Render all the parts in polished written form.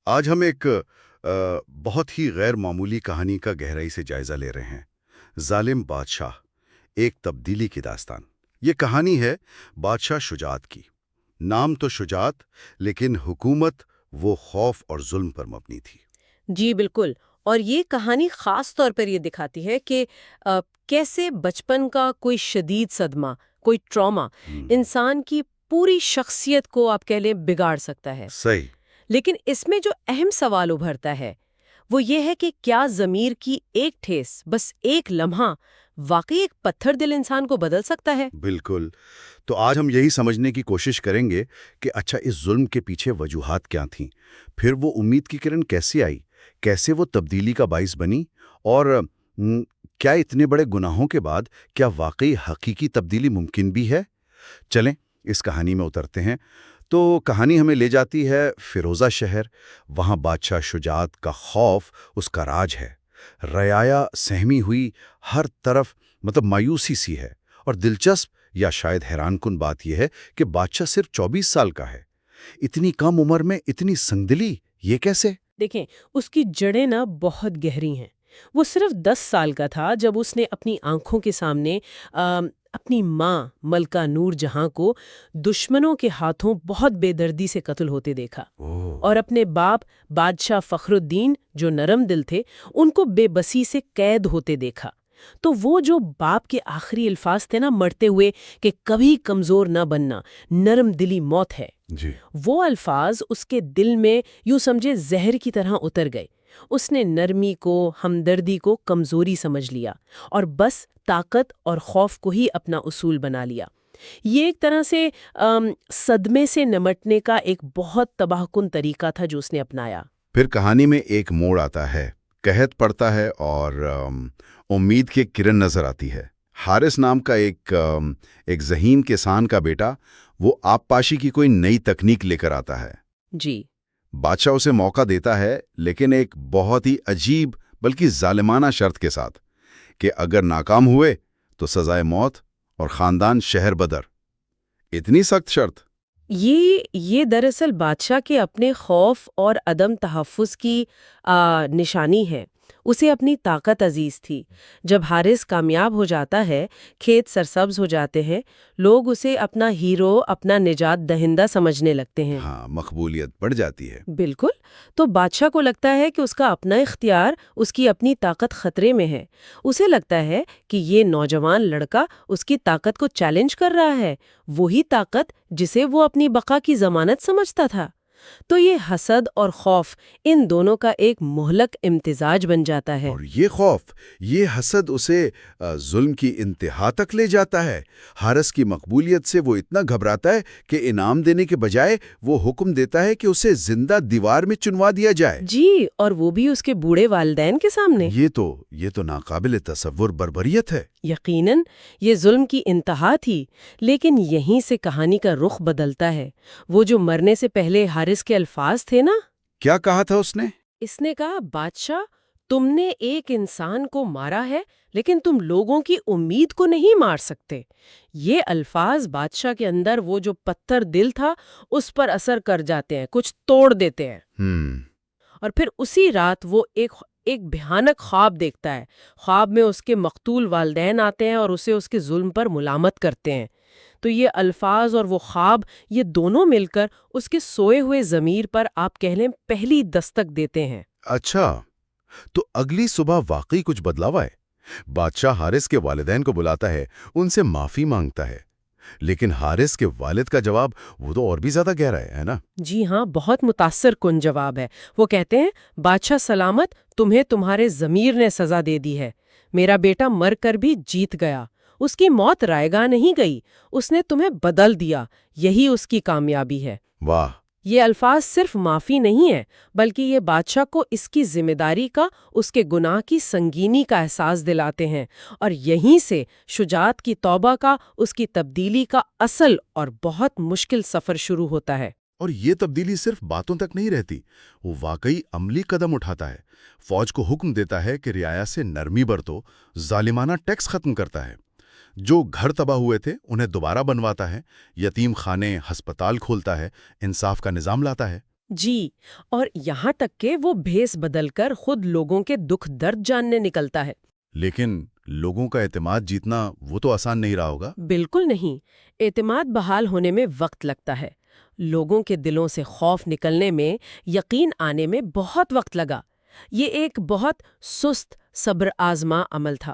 آج ہم ایک بہت ہی غیر معمولی کہانی کا گہرائی سے جائزہ لے رہے ہیں۔ ظالم بادشاہ، ایک تبدیلی کی داستان۔ یہ کہانی ہے بادشاہ شجاعت کی۔ نام تو شجاعت، لیکن حکومت وہ خوف اور ظلم پر مبنی تھی۔ جی بالکل، اور یہ کہانی خاص طور پر یہ دکھاتی ہے کہ کیسے بچپن کا کوئی شدید صدمہ، کوئی ٹراما انسان کی پوری شخصیت کو آپ کہہ لیں بگاڑ سکتا ہے۔ صحیح۔ لیکن اس میں جو اہم سوال ابھرتا ہے وہ یہ ہے کہ کیا ضمیر کی ایک ٹھیس، بس ایک لمحہ، واقعی ایک پتھر دل انسان کو بدل سکتا ہے؟ بالکل۔ تو آج ہم یہی سمجھنے کی کوشش کریں گے کہ اچھا، اس ظلم کے پیچھے وجوہات کیا تھیں، پھر وہ امید کی کرن کیسے آئی، کیسے وہ تبدیلی کا باعث بنی، اور کیا اتنے بڑے گناہوں کے بعد کیا واقعی حقیقی تبدیلی ممکن بھی ہے؟ چلیں اس کہانی میں اترتے ہیں۔ تو کہانی ہمیں لے جاتی ہے فیروزہ شہر۔ وہاں بادشاہ شجاعت کا خوف اس کا راج ہے۔ رعایا سہمی ہوئی، ہر طرف مایوسی سی ہے، اور دلچسپ یا شاید حیران کن بات یہ ہے کہ بادشاہ صرف 24 سال کا ہے۔ اتنی کم عمر میں اتنی سنگدلی، یہ کیسے؟ دیکھیں، اس کی جڑیں نا بہت گہری ہیں۔ وہ صرف 10 سال کا تھا جب اس نے اپنی آنکھوں کے سامنے اپنی ماں ملکہ نور جہاں کو دشمنوں کے ہاتھوں بہت بے دردی سے قتل ہوتے دیکھا، اور اپنے باپ بادشاہ فخر الدین جو نرم دل تھے ان کو بے بسی سے قید ہوتے دیکھا۔ تو وہ جو باپ کے آخری الفاظ تھے نا مرتے ہوئے کہ کبھی کمزور نہ بننا، نرم دلی موت ہے، جی۔ وہ الفاظ اس کے دل میں یوں سمجھے زہر کی طرح اتر گئے۔ اس نے نرمی کو، ہمدردی کو کمزوری سمجھ لیا، اور بس طاقت اور خوف کو ہی اپنا اصول بنا لیا۔ یہ ایک طرح سے صدمے سے نمٹنے کا ایک بہت تباہ کن طریقہ تھا جو اس نے اپنایا۔ پھر کہانی میں ایک موڑ آتا ہے، قحط پڑتا ہے، اور امید کی کرن نظر آتی ہے۔ حارث نام کا ایک ذہین کسان کا بیٹا، وہ آب پاشی کی کوئی نئی تکنیک لے کر آتا ہے۔ جی۔ بادشاہ اسے موقع دیتا ہے، لیکن ایک بہت ہی عجیب بلکہ ظالمانہ شرط کے ساتھ کہ اگر ناکام ہوئے تو سزائے موت اور خاندان شہر بدر۔ اتنی سخت شرط! یہ دراصل بادشاہ کے اپنے خوف اور عدم تحفظ کی نشانی ہے۔ اسے اپنی طاقت عزیز تھی۔ جب حارث کامیاب ہو جاتا ہے، کھیت سرسبز ہو جاتے ہیں، لوگ اسے اپنا ہیرو، اپنا نجات دہندہ سمجھنے لگتے ہیں۔ ہاں، مقبولیت بڑھ جاتی ہے۔ بالکل۔ تو بادشاہ کو لگتا ہے کہ اس کا اپنا اختیار، اس کی اپنی طاقت خطرے میں ہے۔ اسے لگتا ہے کہ یہ نوجوان لڑکا اس کی طاقت کو چیلنج کر رہا ہے، وہی طاقت جسے وہ اپنی بقا کی ضمانت سمجھتا تھا۔ تو یہ حسد اور خوف، ان دونوں کا ایک مہلک امتزاج بن جاتا ہے۔ اور یہ خوف، یہ حسد اسے ظلم کی انتہا تک لے جاتا ہے۔ حارث کی مقبولیت سے وہ اتنا گھبراتا ہے کہ انعام دینے کے بجائے وہ حکم دیتا ہے کہ اسے زندہ دیوار میں چنوا دیا جائے۔ جی، اور وہ بھی اس کے بوڑھے والدین کے سامنے۔ یہ تو ناقابل تصور بربریت ہے۔ یقیناً یہ ظلم کی انتہا تھی، لیکن یہیں سے کہانی کا رخ بدلتا ہے۔ وہ جو مرنے سے پہلے حارث کے الفاظ تھے نا، کیا کہا تھا اس نے؟ اس نے کہا، بادشاہ، تم نے ایک انسان کو مارا ہے، لیکن تم لوگوں کی امید کو نہیں مار سکتے۔ یہ الفاظ بادشاہ کے اندر وہ جو پتھر دل تھا اس پر اثر کر جاتے ہیں، کچھ توڑ دیتے ہیں۔ اور پھر اسی رات وہ ایک بھیانک خواب دیکھتا ہے۔ خواب میں اس کے مقتول والدین آتے ہیں اور اسے اس کے ظلم پر ملامت کرتے ہیں۔ تو یہ الفاظ اور وہ خواب، یہ دونوں مل کر اس کے سوئے ہوئے ضمیر پر آپ کہہ لیں پہلی دستک دیتے ہیں۔ اچھا، تو اگلی صبح واقعی کچھ بدلاوا ہے۔ بادشاہ حارث کے والدین کو بلاتا ہے، ان سے معافی مانگتا ہے، لیکن حارث کے والد کا جواب وہ تو اور بھی زیادہ گہرا ہے نا؟ جی ہاں، بہت متاثر کن جواب ہے۔ وہ کہتے ہیں، بادشاہ سلامت، تمہیں تمہارے ضمیر نے سزا دے دی ہے۔ میرا بیٹا مر کر بھی جیت گیا، اس کی موت رائے گاہ نہیں گئی، اس نے تمہیں بدل دیا، یہی اس کی کامیابی ہے۔ واہ! یہ الفاظ صرف معافی نہیں ہے، بلکہ یہ بادشاہ کو اس کی ذمہ داری کا، اس کے گناہ کی سنگینی کا احساس دلاتے ہیں، اور یہیں سے شجاعت کی توبہ کا، اس کی تبدیلی کا اصل اور بہت مشکل سفر شروع ہوتا ہے۔ اور یہ تبدیلی صرف باتوں تک نہیں رہتی، وہ واقعی عملی قدم اٹھاتا ہے۔ فوج کو حکم دیتا ہے کہ رعایا سے نرمی برتو، ظالمانہ ٹیکس ختم کرتا ہے، جو گھر تباہ ہوئے تھے انہیں دوبارہ بنواتا ہے، یتیم خانے، ہسپتال کھولتا ہے، انصاف کا نظام لاتا ہے۔ جی، اور یہاں تک کہ وہ بھیس بدل کر خود لوگوں کے دکھ درد جاننے نکلتا ہے۔ لیکن لوگوں کا اعتماد جیتنا وہ تو آسان نہیں رہا ہوگا۔ بالکل نہیں، اعتماد بحال ہونے میں وقت لگتا ہے۔ لوگوں کے دلوں سے خوف نکلنے میں، یقین آنے میں بہت وقت لگا۔ یہ ایک بہت سست صبر آزما عمل تھا،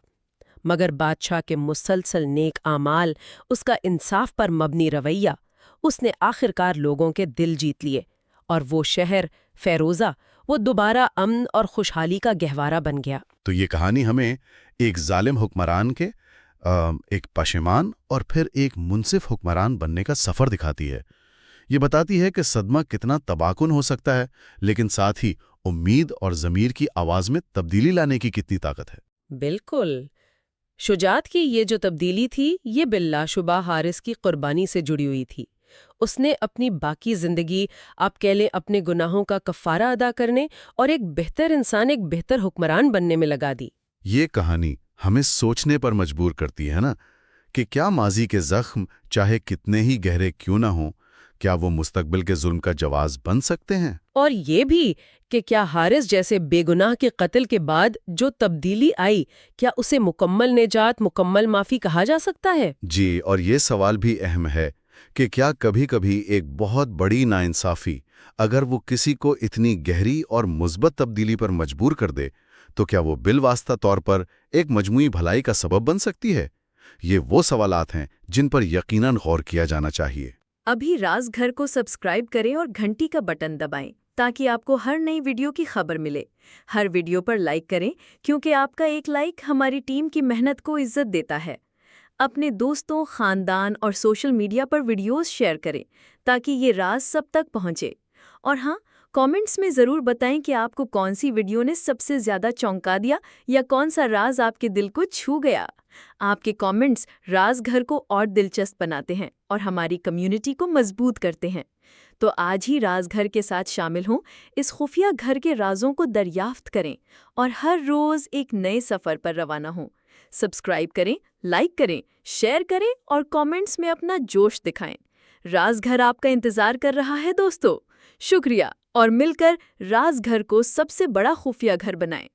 مگر بادشاہ کے مسلسل نیک اعمال، اس کا انصاف پر مبنی رویہ، اس نے آخرکار لوگوں کے دل جیت لیے، اور وہ شہر فیروزہ وہ دوبارہ امن اور خوشحالی کا گہوارہ بن گیا۔ تو یہ کہانی ہمیں ایک ظالم حکمران کے ایک پشیمان اور پھر ایک منصف حکمران بننے کا سفر دکھاتی ہے۔ یہ بتاتی ہے کہ صدمہ کتنا تباکن ہو سکتا ہے، لیکن ساتھ ہی امید اور ضمیر کی آواز میں تبدیلی لانے کی کتنی طاقت ہے۔ بالکل، شجاعت کی یہ جو تبدیلی تھی، یہ بلا شبہ حارث کی قربانی سے جڑی ہوئی تھی۔ اس نے اپنی باقی زندگی، آپ کہہ لیں، اپنے گناہوں کا کفارہ ادا کرنے اور ایک بہتر انسان، ایک بہتر حکمران بننے میں لگا دی۔ یہ کہانی ہمیں سوچنے پر مجبور کرتی ہے نا، کہ کیا ماضی کے زخم چاہے کتنے ہی گہرے کیوں نہ ہوں، کیا وہ مستقبل کے ظلم کا جواز بن سکتے ہیں؟ اور یہ بھی کہ کیا حارث جیسے بے گناہ کے قتل کے بعد جو تبدیلی آئی، کیا اسے مکمل نجات، مکمل معافی کہا جا سکتا ہے؟ جی، اور یہ سوال بھی اہم ہے کہ کیا کبھی کبھی ایک بہت بڑی ناانصافی اگر وہ کسی کو اتنی گہری اور مثبت تبدیلی پر مجبور کر دے، تو کیا وہ بالواسطہ طور پر ایک مجموعی بھلائی کا سبب بن سکتی ہے؟ یہ وہ سوالات ہیں جن پر یقیناً غور کیا جانا چاہیے۔ ابھی راز گھر کو سبسکرائب کریں اور گھنٹی کا بٹن دبائیں تاکہ آپ کو ہر نئی ویڈیو کی خبر ملے۔ ہر ویڈیو پر لائک کریں کیونکہ آپ کا ایک لائک ہماری ٹیم کی محنت کو عزت دیتا ہے۔ اپنے دوستوں، خاندان اور سوشل میڈیا پر ویڈیوز شیئر کریں تاکہ یہ راز سب تک پہنچے۔ اور ہاں، کامنٹس میں ضرور بتائیں کہ آپ کو کون سی ویڈیو نے سب سے زیادہ چونکا دیا یا کون سا راز آپ کے دل کو چھو گیا۔ آپ کے کامنٹس راز گھر کو اور دلچسپ بناتے ہیں اور ہماری کمیونٹی کو مضبوط کرتے ہیں۔ تو آج ہی راز گھر کے ساتھ شامل ہوں، اس خفیہ گھر کے رازوں کو دریافت کریں اور ہر روز ایک نئے سفر پر روانہ ہوں۔ سبسکرائب کریں، لائک کریں، شیئر کریں اور کامنٹس میں اپنا جوش دکھائیں۔ راز گھر آپ کا انتظار کر رہا ہے دوستو۔ شکریہ، اور مل کر راز گھر کو سب سے بڑا خفیہ گھر بنائیں۔